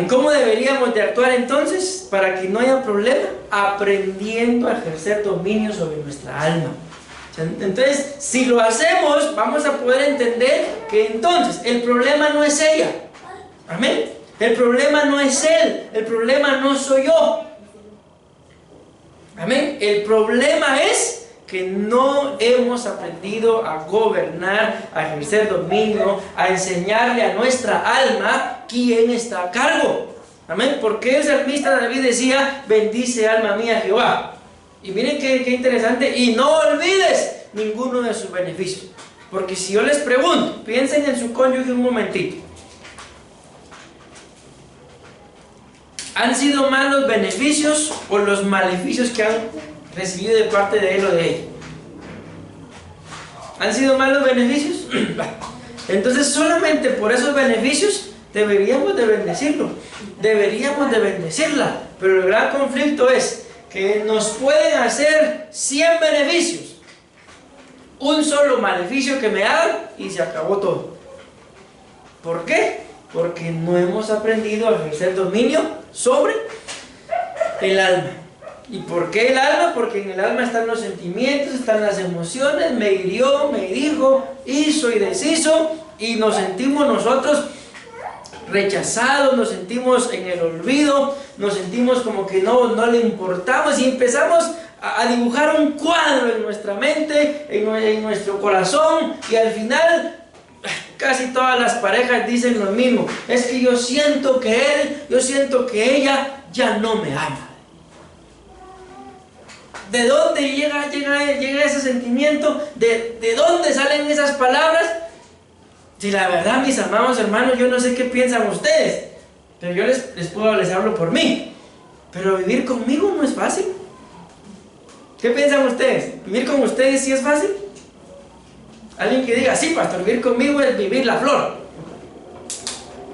¿cómo deberíamos de actuar entonces para que no haya problema? Aprendiendo a ejercer dominio sobre nuestra alma. Entonces, si lo hacemos, vamos a poder entender que entonces el problema no es ella. Amén. El problema no es él, el problema no soy yo. Amén. El problema es que no hemos aprendido a gobernar, a ejercer dominio, a enseñarle a nuestra alma quién está a cargo. Amén. Porque el salmista David decía, bendice alma mía Jehová. Y miren qué interesante, y no olvides ninguno de sus beneficios. Porque si yo les pregunto, piensen en su cónyuge un momentito. ¿Han sido más los beneficios o los maleficios que han recibido de parte de él o de ella? ¿Han sido más los beneficios? Entonces solamente por esos beneficios deberíamos de bendecirlo, deberíamos de bendecirla. Pero el gran conflicto es que nos pueden hacer 100 beneficios, un solo maleficio que me hagan y se acabó todo. ¿Por qué? Porque no hemos aprendido a ejercer dominio sobre el alma. ¿Y por qué el alma? Porque en el alma están los sentimientos, están las emociones. Me hirió, me dijo, hizo y deshizo, y nos sentimos nosotros rechazados, nos sentimos en el olvido, nos sentimos como que no le importamos, y empezamos a dibujar un cuadro en nuestra mente, en nuestro corazón, y al final casi todas las parejas dicen lo mismo: es que yo siento que él, yo siento que ella ya no me ama. ¿De dónde llega ese sentimiento? ¿De dónde salen esas palabras? Si la verdad, mis amados hermanos, yo no sé qué piensan ustedes, pero yo les hablo por mí. Pero vivir conmigo no es fácil. ¿Qué piensan ustedes? ¿Vivir con ustedes sí es fácil? Alguien que diga, sí, pastor, vivir conmigo es vivir la flor.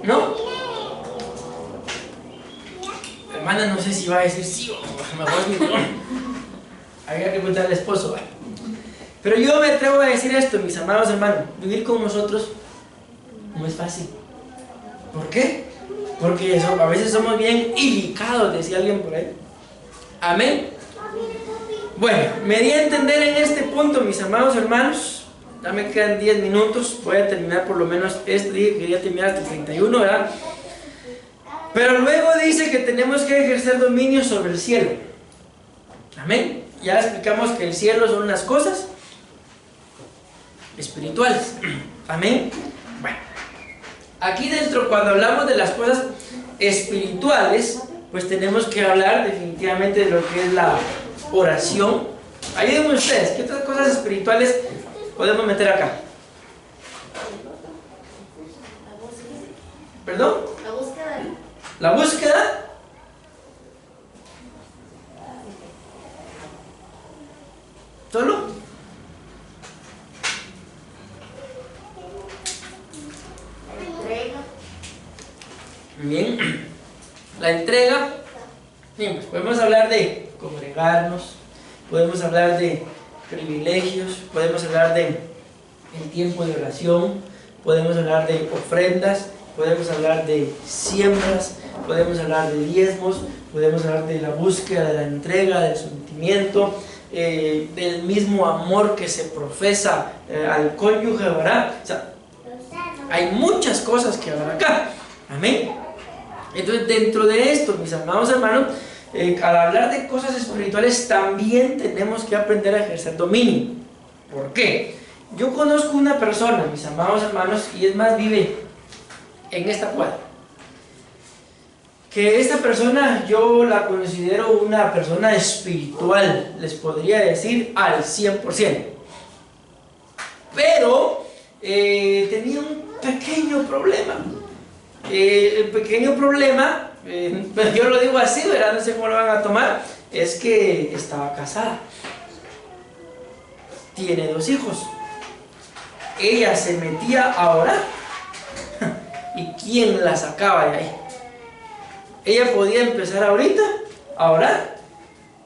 ¿No? Hermana, no sé si va a decir sí o mejor es mi flor. Habría que preguntar al esposo. Pero yo me atrevo a decir esto, mis amados hermanos. Vivir con nosotros no es fácil. ¿Por qué? Porque a veces somos bien ilicados, decía alguien por ahí. Amén. Bueno, me di a entender en este punto, mis amados hermanos. Ya me quedan 10 minutos. Voy a terminar por lo menos este día. Quería terminar hasta el 31, ¿verdad? Pero luego dice que tenemos que ejercer dominio sobre el cielo. Amén. Ya explicamos que el cielo son unas cosas espirituales. Amén. Bueno, aquí dentro, cuando hablamos de las cosas espirituales, pues tenemos que hablar definitivamente de lo que es la oración. Ayúdenme ustedes, ¿qué otras cosas espirituales podemos meter acá? ¿Perdón? La búsqueda. La búsqueda. ¿Solo? La entrega. Bien. La entrega. Bien, pues podemos hablar de congregarnos, podemos hablar de privilegios, podemos hablar de el tiempo de oración, podemos hablar de ofrendas, podemos hablar de siembras, podemos hablar de diezmos, podemos hablar de la búsqueda, de la entrega, del sometimiento, del mismo amor que se profesa al cónyuge, ¿verdad? O sea, hay muchas cosas que hablar acá. Amén. Entonces, dentro de esto, mis amados hermanos, al hablar de cosas espirituales, también tenemos que aprender a ejercer dominio. ¿Por qué? Yo conozco una persona, mis amados hermanos, y es más, vive en esta cuadra. Que esta persona yo la considero una persona espiritual, les podría decir al 100%. Pero tenía un pequeño problema. El pequeño problema, yo lo digo así, ¿verdad? No sé cómo lo van a tomar, es que estaba casada. Tiene 2 hijos. Ella se metía a orar. ¿Y quién la sacaba de ahí? Ella podía empezar ahorita a orar.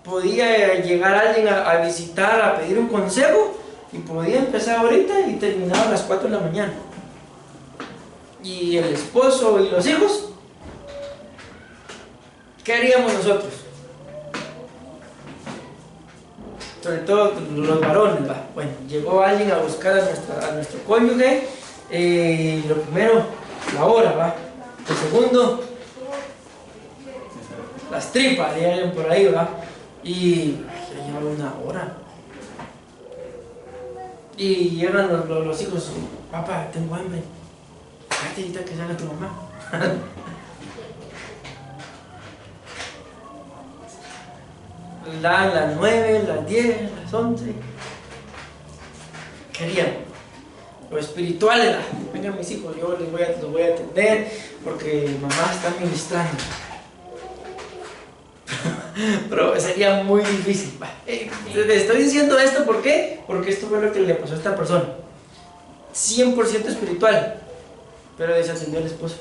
Podía llegar alguien a visitar, a pedir un consejo. Y podía empezar ahorita y terminar a las 4 de la mañana. Y el esposo y los hijos, ¿qué haríamos nosotros? Sobre todo los varones, ¿va? Bueno, llegó alguien a buscar a nuestro cónyuge. Lo primero, la hora, ¿va? Lo segundo, las tripas, de alguien por ahí, ¿va? Y ya lleva 1 hora. Y llegan los hijos, papá, tengo hambre. Cállate ahorita que salga tu mamá. Dan las 9, las 10, las 11. Querían lo espiritual era, vengan mis hijos, yo los voy a atender porque mamá está ministrando. Pero sería muy difícil. Le estoy diciendo esto, ¿por qué? Porque esto fue lo que le pasó a esta persona. 100% espiritual, pero desatendió al esposo.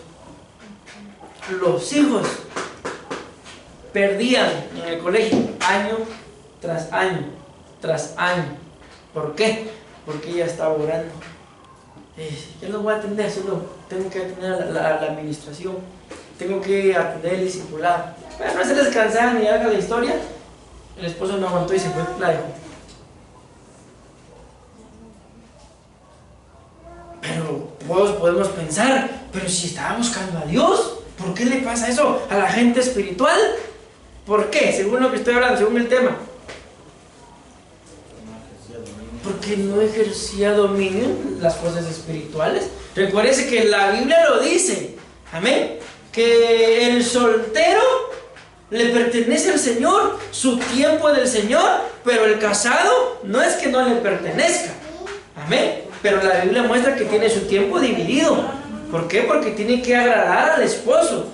Los hijos perdían en el colegio año tras año tras año. ¿Por qué? Porque ella estaba orando. Yo no voy a atender, solo tengo que atender la administración, tengo que atender el discipulado. Bueno, no se les cansaba ni haga la historia. El esposo no aguantó y se fue, la dejó. Pero todos podemos pensar, pero si estaba buscando a Dios, ¿por qué le pasa eso a la gente espiritual? ¿Por qué? Según lo que estoy hablando, según el tema. Porque no ejercía dominio en las cosas espirituales. Recuérdese que la Biblia lo dice, amén, que el soltero le pertenece al Señor, su tiempo es del Señor, pero el casado no es que no le pertenezca, amén, pero la Biblia muestra que tiene su tiempo dividido. ¿Por qué? Porque tiene que agradar al esposo.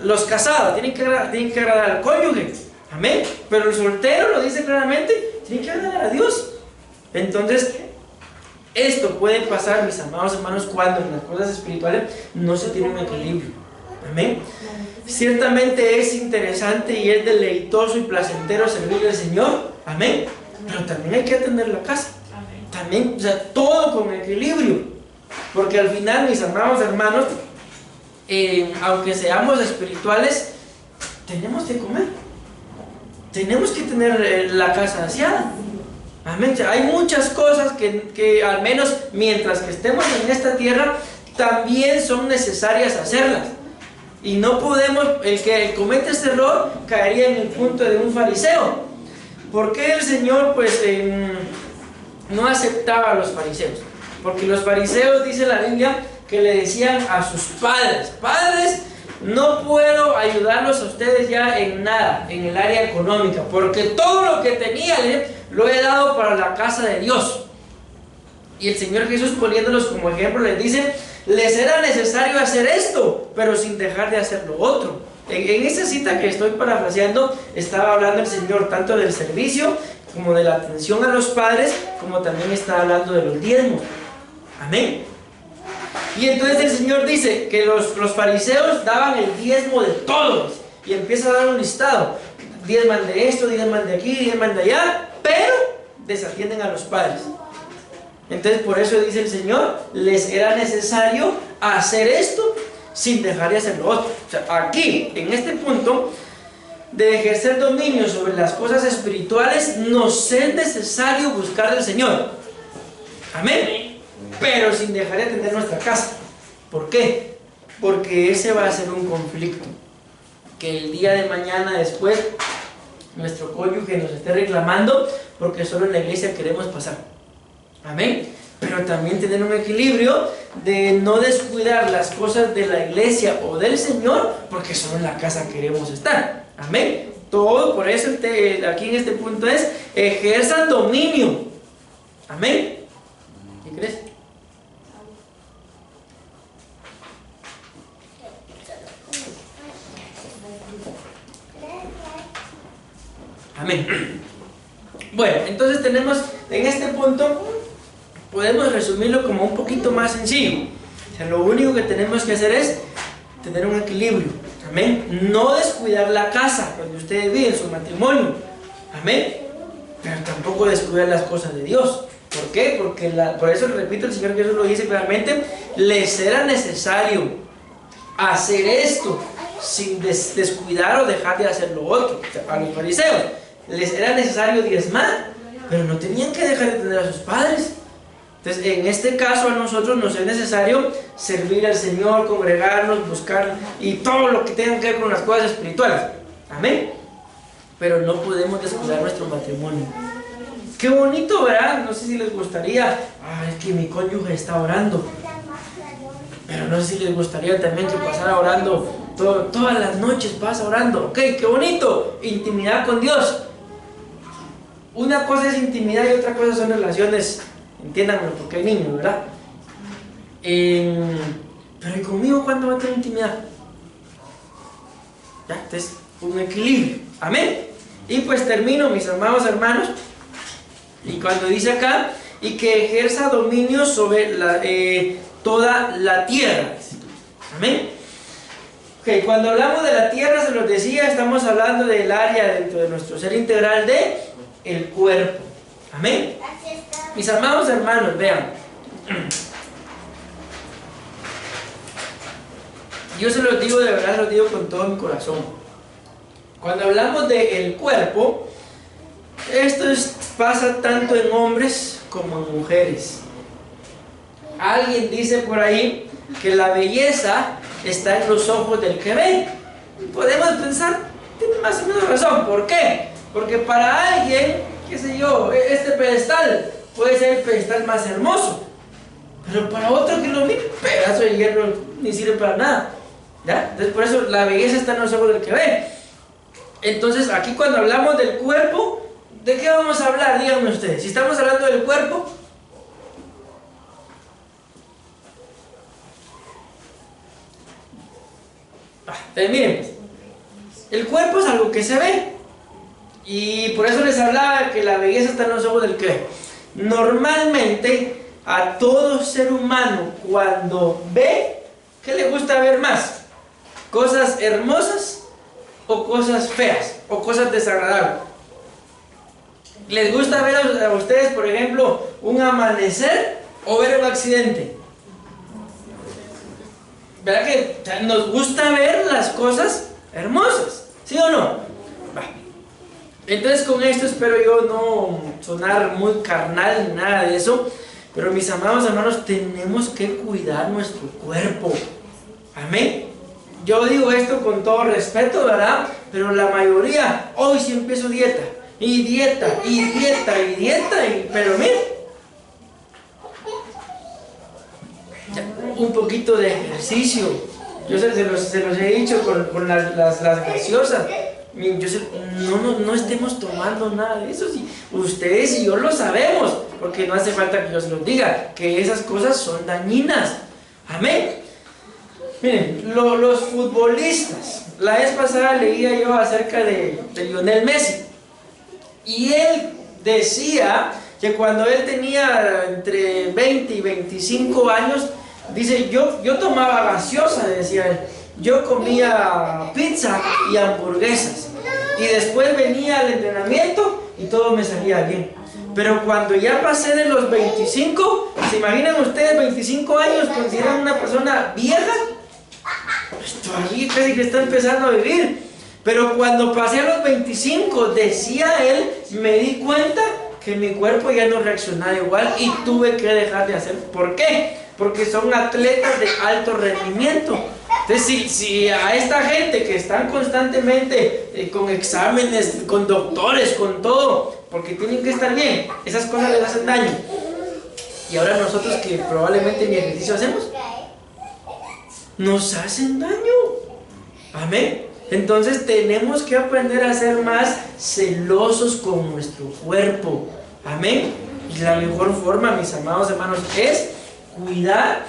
Los casados tienen que agradar al cónyuge, Amén. Pero el soltero lo dice claramente, tiene que agradar a Dios. Entonces, esto puede pasar, mis amados hermanos, cuando en las cosas espirituales no se tiene un equilibrio. Amén. Ciertamente es interesante y es deleitoso y placentero servir al Señor. Amén. Pero también hay que atender la casa. También, o sea, todo con equilibrio. Porque al final, mis amados hermanos, aunque seamos espirituales, tenemos que comer. Tenemos que tener la casa aseada. Amén. O sea, hay muchas cosas que al menos mientras que estemos en esta tierra, también son necesarias hacerlas. Y no podemos, el que comete este error caería en el punto de un fariseo. ¿Por qué el Señor no aceptaba a los fariseos? Porque los fariseos, dice la Biblia, que le decían a sus padres: padres, no puedo ayudarlos a ustedes ya en nada, en el área económica, porque todo lo que tenía lo he dado para la casa de Dios. Y el Señor Jesús, poniéndolos como ejemplo, les dice: les era necesario hacer esto, pero sin dejar de hacer lo otro. En esa cita que estoy parafraseando, estaba hablando el Señor tanto del servicio como de la atención a los padres, como también está hablando de los diezmos. Amén. Y entonces el Señor dice que los fariseos daban el diezmo de todos, y empieza a dar un listado: diezman de esto, diezman de aquí, diezman de allá, pero desatienden a los padres. Entonces por eso dice el Señor, les era necesario hacer esto sin dejar de hacer lo otro. O sea, aquí, en este punto de ejercer dominio sobre las cosas espirituales, nos es necesario buscar al Señor. Amén. Pero sin dejar de atender nuestra casa. ¿Por qué? Porque ese va a ser un conflicto. Que el día de mañana después nuestro cónyuge nos esté reclamando porque solo en la iglesia queremos pasar. Amén. Pero también tener un equilibrio de no descuidar las cosas de la iglesia o del Señor porque solo en la casa queremos estar. Amén. Todo por eso aquí en este punto es: ejerzan dominio. Amén. ¿Qué crees? Amén. Bueno, entonces tenemos en este punto, podemos resumirlo como un poquito más sencillo. O sea, lo único que tenemos que hacer es tener un equilibrio. Amén. No descuidar la casa donde ustedes viven, su matrimonio. Amén. Pero tampoco descuidar las cosas de Dios. ¿Por qué? Porque por eso, repito, el Señor Jesús lo dice claramente: les era necesario hacer esto sin descuidar o dejar de hacer lo otro. O sea, a los fariseos les era necesario diezmar, pero no tenían que dejar de tener a sus padres. Entonces, en este caso a nosotros nos es necesario servir al Señor, congregarnos, buscar y todo lo que tenga que ver con las cosas espirituales. Amén. Pero no podemos descuidar nuestro matrimonio. Qué bonito, ¿verdad? No sé si les gustaría: es que mi cónyuge está orando. Pero no sé si les gustaría también que pasara orando todas las noches, pasa orando. Ok, qué bonito. Intimidad con Dios. Una cosa es intimidad y otra cosa son relaciones. Entiéndanlo, porque hay niños, ¿verdad? Pero ¿y conmigo cuándo va a tener intimidad? Ya, entonces, un equilibrio. Amén. Y pues termino, mis amados hermanos. Y cuando dice acá: y que ejerza dominio sobre toda la tierra. Amén. Ok, cuando hablamos de la tierra, se los decía, estamos hablando del área dentro de nuestro ser integral de el cuerpo. Amén. Mis amados hermanos, vean. Yo se los digo de verdad, se los digo con todo mi corazón. Cuando hablamos del cuerpo, esto pasa tanto en hombres como en mujeres. Alguien dice por ahí que la belleza está en los ojos del que ve. Podemos pensar, tiene más o menos razón. ¿Por qué? Porque para alguien, qué sé yo, este pedestal puede ser el pedestal más hermoso, pero para otro que lo mire, pedazo de hierro ni sirve para nada. ¿Ya? Entonces por eso la belleza está en los ojos del que ve. Entonces aquí cuando hablamos del cuerpo, ¿de qué vamos a hablar? Díganme ustedes. Si estamos hablando del cuerpo, miren, el cuerpo es algo que se ve. Y por eso les hablaba que la belleza está en los ojos del que ve. Normalmente a todo ser humano cuando ve, ¿qué le gusta ver más? ¿Cosas hermosas o cosas feas o cosas desagradables? ¿Les gusta ver a ustedes, por ejemplo, un amanecer o ver un accidente? ¿Verdad que nos gusta ver las cosas hermosas? ¿Sí o no? Va. Entonces con esto espero yo no sonar muy carnal ni nada de eso, pero mis amados hermanos, tenemos que cuidar nuestro cuerpo. Amén. Yo digo esto con todo respeto, ¿verdad? Pero la mayoría, hoy sí empiezo dieta, y dieta, y dieta, y dieta, pero miren, un poquito de ejercicio. Yo se los he dicho con las gaseosas. No estemos tomando nada de eso. Si ustedes y yo lo sabemos, porque no hace falta que yo se los diga, que esas cosas son dañinas. Amén. Miren, los futbolistas. La vez pasada leía yo acerca de Lionel Messi. Y él decía que cuando él tenía entre 20 y 25 años, dice, yo tomaba gaseosa, decía él. Yo comía pizza y hamburguesas. Y después venía al entrenamiento y todo me salía bien. Pero cuando ya pasé de los 25, ¿se imaginan ustedes 25 años consideran una persona vieja? Pues todavía casi que está empezando a vivir. Pero cuando pasé a los 25, decía él, me di cuenta que mi cuerpo ya no reaccionaba igual y tuve que dejar de hacer. ¿Por qué? Porque son atletas de alto rendimiento. Entonces, si a esta gente que están constantemente con exámenes, con doctores, con todo, porque tienen que estar bien, esas cosas les hacen daño. Y ahora nosotros que probablemente ni ejercicio hacemos, nos hacen daño. Amén. Entonces tenemos que aprender a ser más celosos con nuestro cuerpo. Amén. Y la mejor forma, mis amados hermanos, es cuidar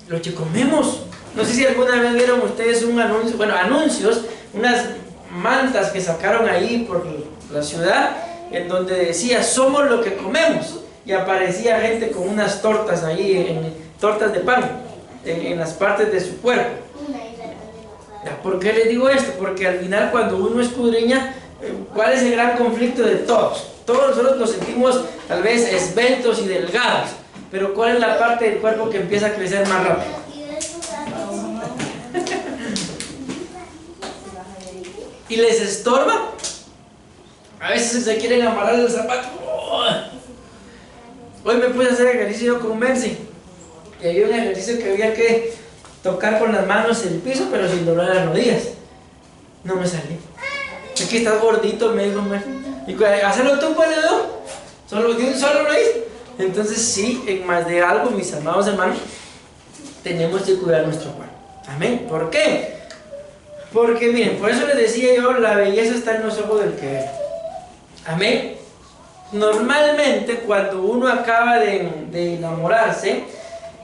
lo que comemos. No sé si alguna vez vieron ustedes un anuncio, anuncios, unas mantas que sacaron ahí por la ciudad, en donde decía, somos lo que comemos. Y aparecía gente con unas tortas ahí, tortas de pan, en las partes de su cuerpo. ¿Por qué les digo esto? Porque al final cuando uno escudriña, ¿cuál es el gran conflicto de todos? Todos nosotros nos sentimos tal vez esbeltos y delgados, pero ¿cuál es la parte del cuerpo que empieza a crecer más rápido? ¿Y les estorba? A veces se quieren amarrar el zapato. Hoy me puse a hacer ejercicio con Mercy y había un ejercicio que había que tocar con las manos el piso, pero sin doblar las rodillas. No me salí. Es que estás gordito, me dijo Mercy. Y hacerlo tú, pues, ¿no? Solo de un solo lo hice. Entonces sí, en más de algo, mis amados hermanos, tenemos que cuidar nuestro cuerpo. Amén. ¿Por qué? Porque miren, por eso les decía yo, la belleza está en los ojos del que ve. Amén. Normalmente cuando uno acaba de enamorarse,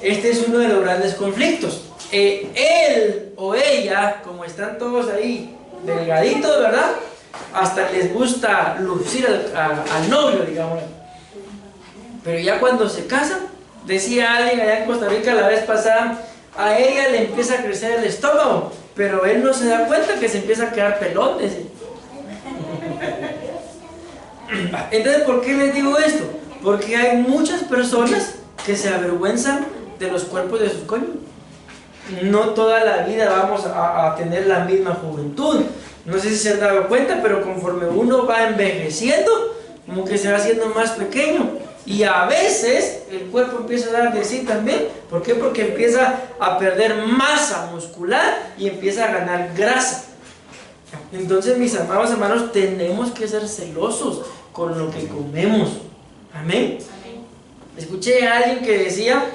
este es uno de los grandes conflictos. Él o ella, como están todos ahí delgaditos, ¿verdad? Hasta les gusta lucir al novio, digamos. Pero ya cuando se casan, decía alguien allá en Costa Rica la vez pasada, a ella le empieza a crecer el estómago, pero él no se da cuenta que se empieza a quedar pelón. Entonces, ¿por qué les digo esto? Porque hay muchas personas que se avergüenzan de los cuerpos de sus cónyuges. No toda la vida vamos a tener la misma juventud. No sé si se han dado cuenta, pero conforme uno va envejeciendo, como que se va haciendo más pequeño. Y a veces el cuerpo empieza a dar de sí también. ¿Por qué? Porque empieza a perder masa muscular y empieza a ganar grasa. Entonces, mis amados hermanos, tenemos que ser celosos con lo que comemos. Amén. Escuché a alguien que decía,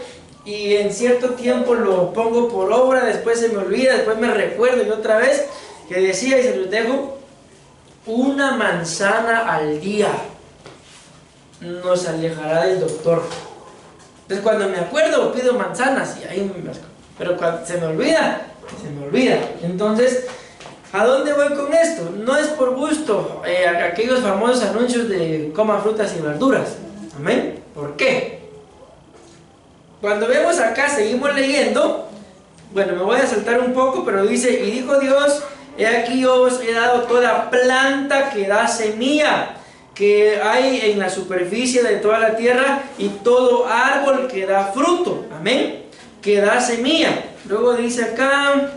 y en cierto tiempo lo pongo por obra, después se me olvida, después me recuerdo y otra vez, que decía, y se los dejo, una manzana al día nos alejará del doctor. Entonces cuando me acuerdo pido manzanas y ahí me masco. Pero cuando se me olvida, se me olvida. Entonces ¿A dónde voy con esto? No es por gusto aquellos famosos anuncios de coma frutas y verduras. Amén. ¿Por qué? Cuando vemos acá, seguimos leyendo. Bueno, me voy a saltar un poco, pero dice: y dijo Dios, he aquí yo os he dado toda planta que da semilla que hay en la superficie de toda la tierra, y todo árbol que da fruto. Amén. Que da semilla. Luego dice acá,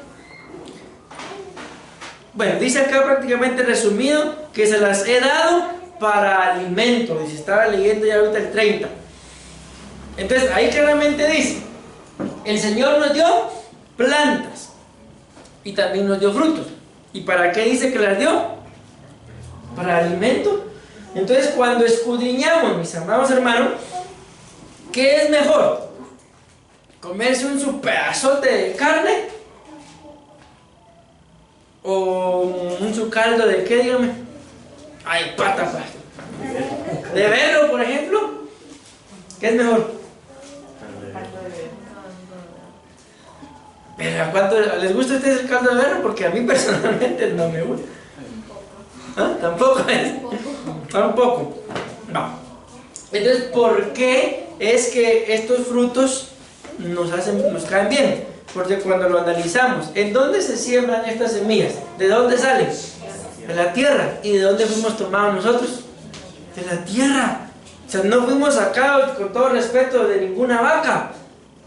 bueno, dice acá prácticamente resumido que se las he dado para alimento. Y se estaba leyendo ya ahorita el 30. Entonces ahí claramente dice: el Señor nos dio plantas y también nos dio frutos. ¿Y para qué dice que las dio? Para alimento. Entonces, cuando escudriñamos, mis amados hermanos, ¿qué es mejor? ¿Comerse un su pedazote de carne? ¿O un su caldo de qué, dígame? Ay, pata. ¿De berro, por ejemplo? ¿Qué es mejor? ¿Pero a cuánto les gusta a ustedes el caldo de berro? Porque a mí personalmente no me gusta. ¿Ah? ¿Tampoco es? Tampoco. No. Entonces, ¿por qué es que estos frutos nos caen bien? Porque cuando lo analizamos, ¿en dónde se siembran estas semillas? ¿De dónde salen? De la tierra. ¿Y de dónde fuimos tomados nosotros? De la tierra. O sea, no fuimos sacados, con todo respeto, de ninguna vaca,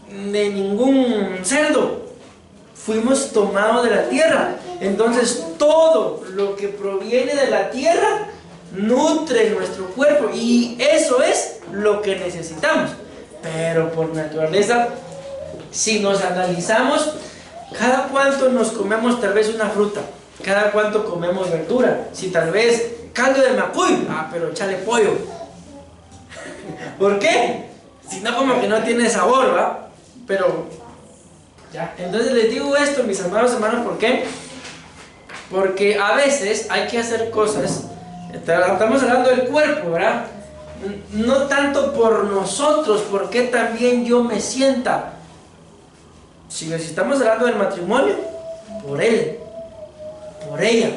de ningún cerdo. Fuimos tomados de la tierra. Entonces todo lo que proviene de la tierra nutre nuestro cuerpo, y eso es lo que necesitamos. Pero por naturaleza, si nos analizamos, cada cuánto nos comemos tal vez una fruta, cada cuánto comemos verdura. Si tal vez caldo de macuy, pero échale pollo. ¿Por qué? Si no, como que no tiene sabor, ¿va? Pero ya. Entonces les digo esto, mis amados hermanos, ¿por qué? Porque a veces hay que hacer cosas. Estamos hablando del cuerpo, ¿verdad? No tanto por nosotros, porque también yo me sienta. Si estamos hablando del matrimonio, por él, por ella.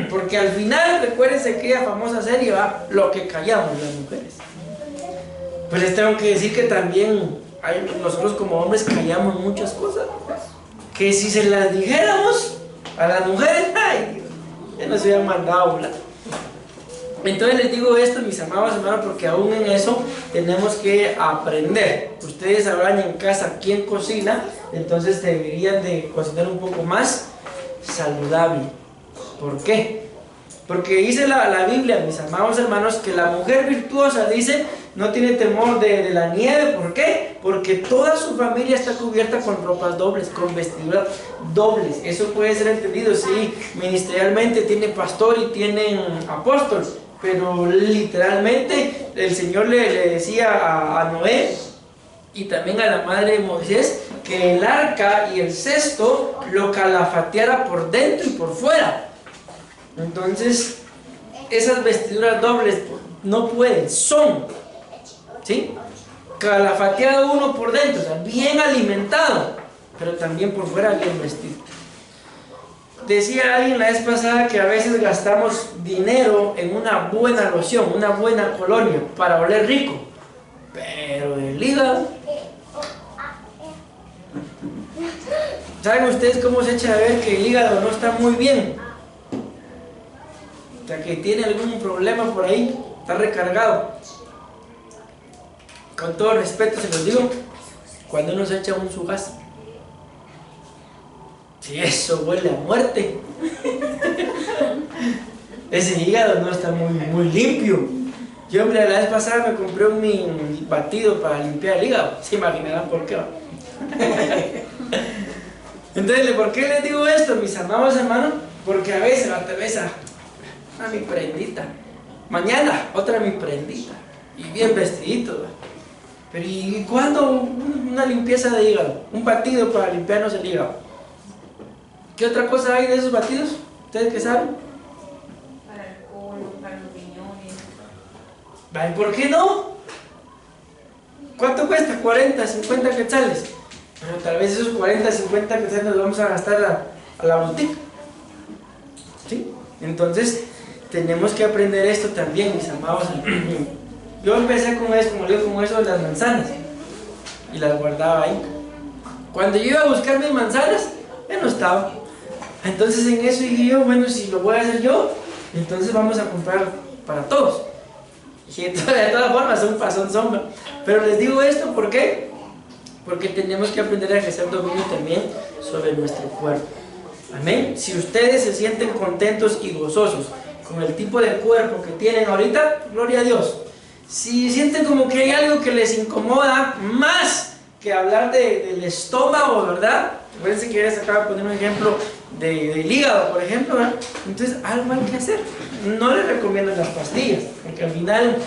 Porque al final, recuérdense aquella famosa serie, ¿va? Lo que callamos las mujeres. Pues les tengo que decir que también nosotros como hombres callamos muchas cosas, que si se las dijéramos a las mujeres, ay, ya nos hubieran mandado volar. Entonces les digo esto, mis amados hermanos, porque aún en eso tenemos que aprender. Ustedes sabrán en casa quién cocina, entonces deberían de cocinar un poco más saludable. ¿Por qué? Porque dice la Biblia, mis amados hermanos, que la mujer virtuosa, dice, no tiene temor de la nieve. ¿Por qué? Porque toda su familia está cubierta con ropas dobles, con vestiduras dobles. Eso puede ser entendido, sí, ministerialmente tiene pastor y tienen apóstol, pero literalmente el Señor le decía a Noé y también a la madre de Moisés que el arca y el cesto lo calafateara por dentro y por fuera. Entonces, esas vestiduras dobles no pueden, son, ¿sí? Calafateado uno por dentro, o sea, bien alimentado, pero también por fuera bien vestido. Decía alguien la vez pasada que a veces gastamos dinero en una buena loción, una buena colonia, para oler rico, pero el hígado... ¿Saben ustedes cómo se echa a ver que el hígado no está muy bien? O sea, que tiene algún problema por ahí, está recargado. Con todo respeto se los digo, cuando uno se echa un su gas, si eso huele a muerte, ese hígado no está muy limpio. Yo, hombre, la vez pasada me compré un batido para limpiar el hígado, se imaginarán por qué. Entonces, ¿por qué les digo esto, mis amados hermanos? Porque a veces la cerveza, mi prendita, mañana otra mi prendita, y bien vestidito, ¿verdad? Pero ¿y cuándo una limpieza de hígado? Un batido para limpiarnos el hígado. ¿Qué otra cosa hay de esos batidos? ¿Ustedes qué saben? Para el colon, para los riñones. ¿Y por qué no? ¿Cuánto cuesta? 40, 50 quetzales. Pero tal vez esos 40, 50 quetzales los vamos a gastar a la boutique. Entonces, tenemos que aprender esto también, mis amados. Yo empecé con eso, como digo, con eso de las manzanas, y las guardaba ahí. Cuando yo iba a buscar mis manzanas, ya no estaba. Entonces en eso dije yo, bueno, si lo voy a hacer yo, entonces vamos a comprar para todos. Y de todas formas son sombra. Pero les digo esto, ¿por qué? Porque tenemos que aprender a ejercer dominio también sobre nuestro cuerpo. Amén. Si ustedes se sienten contentos y gozosos con el tipo de cuerpo que tienen ahorita, gloria a Dios. Si sienten como que hay algo que les incomoda más que hablar del estómago, ¿verdad? Acuérdense que ya les acabo de poner un ejemplo del hígado, por ejemplo, ¿verdad? Entonces algo hay que hacer. No les recomiendo las pastillas, porque al final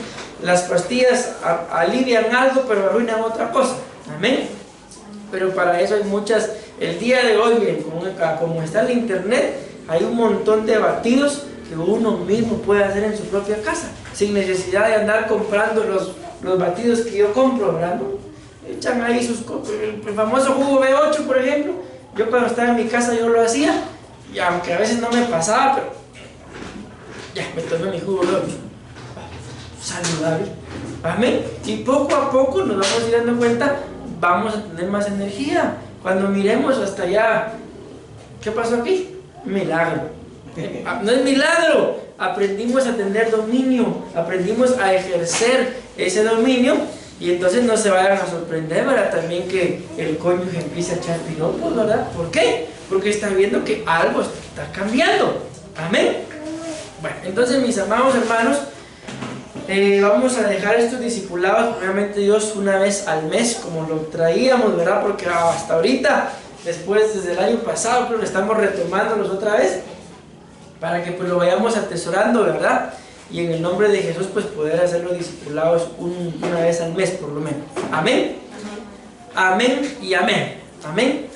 las pastillas alivian algo pero arruinan otra cosa. Amén. Pero para eso hay muchas. El día de hoy, bien, como está el internet, hay un montón de batidos que uno mismo puede hacer en su propia casa, sin necesidad de andar comprando los batidos que yo compro, ¿verdad? Echan ahí el famoso jugo B8, por ejemplo. Yo cuando estaba en mi casa yo lo hacía, y aunque a veces no me pasaba, pero ya me tomé mi jugo B8 saludable. Amén. Y poco a poco nos vamos a ir dando cuenta, vamos a tener más energía. Cuando miremos hasta allá, ¿qué pasó aquí? Milagro. No es milagro, aprendimos a tener dominio, aprendimos a ejercer ese dominio. Y entonces no se vayan a sorprender, ¿verdad? También que el cónyuge empiece a echar piropos, ¿verdad? ¿Por qué? Porque está viendo que algo está cambiando. Amén. Bueno, entonces mis amados hermanos, vamos a dejar estos discipulados, obviamente Dios, una vez al mes, como lo traíamos, ¿verdad? Porque hasta ahorita, desde el año pasado, creo que estamos retomándolos otra vez, para que pues lo vayamos atesorando, ¿verdad? Y en el nombre de Jesús, pues poder hacer los discipulados una vez al mes, por lo menos. Amén. Amén y amén. Amén.